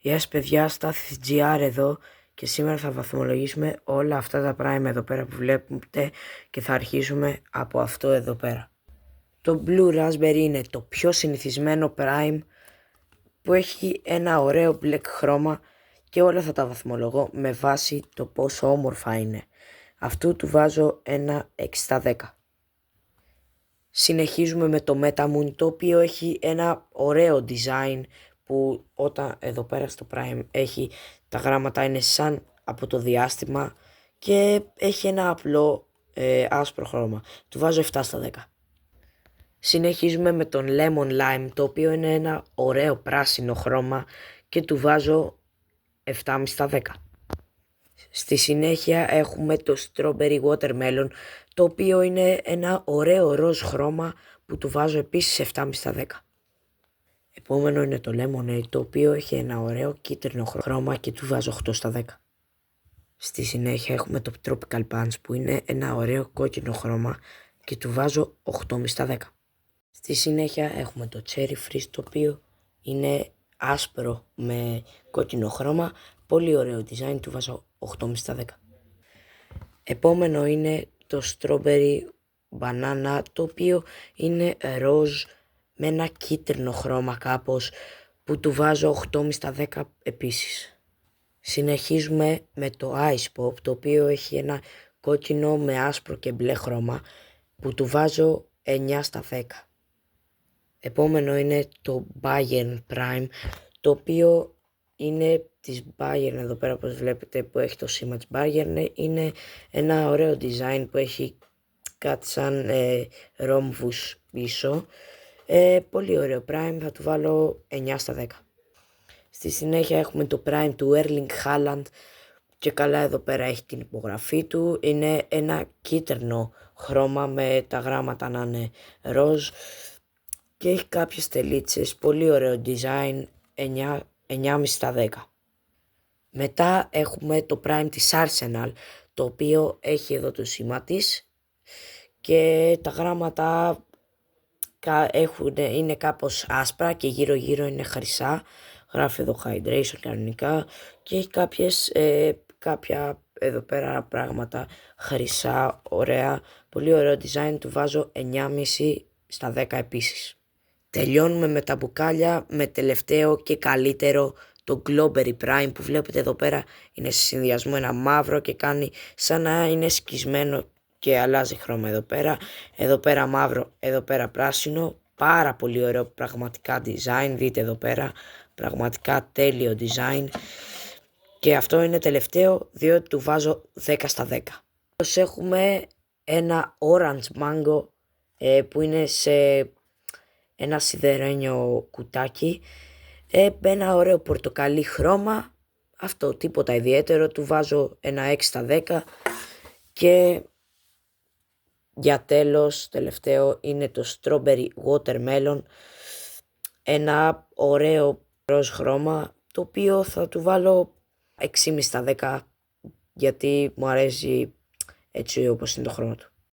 Γεια σας παιδιά, Στάθης GR εδώ και σήμερα θα βαθμολογήσουμε όλα αυτά τα prime εδώ πέρα που βλέπετε και θα αρχίσουμε από αυτό εδώ πέρα. Το Blue Raspberry είναι το πιο συνηθισμένο prime που έχει ένα ωραίο μπλεκ χρώμα και όλα θα τα βαθμολογώ με βάση το πόσο όμορφα είναι. Αυτού του βάζω ένα 6 στα 10. Συνεχίζουμε με το Metamoon, το οποίο έχει ένα ωραίο design που όταν εδώ πέρα στο Prime έχει τα γράμματα είναι σαν από το διάστημα και έχει ένα απλό άσπρο χρώμα. Του βάζω 7 στα 10. Συνεχίζουμε με τον Lemon Lime, το οποίο είναι ένα ωραίο πράσινο χρώμα και του βάζω 7,5 στα 10. Στη συνέχεια έχουμε το Strawberry Watermelon, το οποίο είναι ένα ωραίο ροζ χρώμα που του βάζω επίσης 7,5 στα 10. Επόμενο είναι το Lemonade, το οποίο έχει ένα ωραίο κίτρινο χρώμα και του βάζω 8 στα 10. Στη συνέχεια έχουμε το Tropical Punch που είναι ένα ωραίο κόκκινο χρώμα και του βάζω 8,5 στα 10. Στη συνέχεια έχουμε το Cherry Freeze, το οποίο είναι άσπρο με κόκκινο χρώμα, πολύ ωραίο design, του βάζω 8,5 στα 10. Επόμενο είναι το Strawberry Banana, το οποίο είναι ροζ με ένα κίτρινο χρώμα κάπως που του βάζω 8,5 στα 10 επίσης. Συνεχίζουμε με το Ice Pop, το οποίο έχει ένα κόκκινο με άσπρο και μπλε χρώμα που του βάζω 9 στα 10. Επόμενο είναι το Bayern Prime, το οποίο είναι της Bayern εδώ πέρα όπως βλέπετε που έχει το σήμα της Bayern. Είναι ένα ωραίο design που έχει κάτι σαν ρόμβους πίσω. Πολύ ωραίο prime, θα του βάλω 9 στα 10. Στη συνέχεια έχουμε το prime του Erling Haaland και καλά εδώ πέρα έχει την υπογραφή του. Είναι ένα κίτρινο χρώμα με τα γράμματα να είναι ροζ και έχει κάποιες τελίτσες, πολύ ωραίο design, 9,5 στα 10. Μετά έχουμε το prime της Arsenal, το οποίο έχει εδώ το σήμα της και τα γράμματα είναι κάπως άσπρα και γύρω γύρω είναι χρυσά. Γράφει εδώ hydration κανονικά και έχει κάποια εδώ πέρα πράγματα χρυσά, ωραία, πολύ ωραίο design, του βάζω 9,5 στα 10 επίσης. Τελειώνουμε με τα μπουκάλια με τελευταίο και καλύτερο το Glowberry Prime που βλέπετε εδώ πέρα είναι σε συνδυασμό ένα μαύρο και κάνει σαν να είναι σκισμένο και αλλάζει χρώμα εδώ πέρα μαύρο, εδώ πέρα πράσινο, πάρα πολύ ωραίο πραγματικά design, δείτε εδώ πέρα, πραγματικά τέλειο design και αυτό είναι τελευταίο διότι του βάζω 10 στα 10. Έχουμε ένα Orange Mango που είναι σε ένα σιδερένιο κουτάκι, με ένα ωραίο πορτοκαλί χρώμα, αυτό τίποτα ιδιαίτερο, του βάζω ένα 6 στα 10 και για τέλος, τελευταίο είναι το Strawberry Watermelon, ένα ωραίο ροζ χρώμα, το οποίο θα του βάλω 6,5 στα 10 γιατί μου αρέσει έτσι όπως είναι το χρώμα του.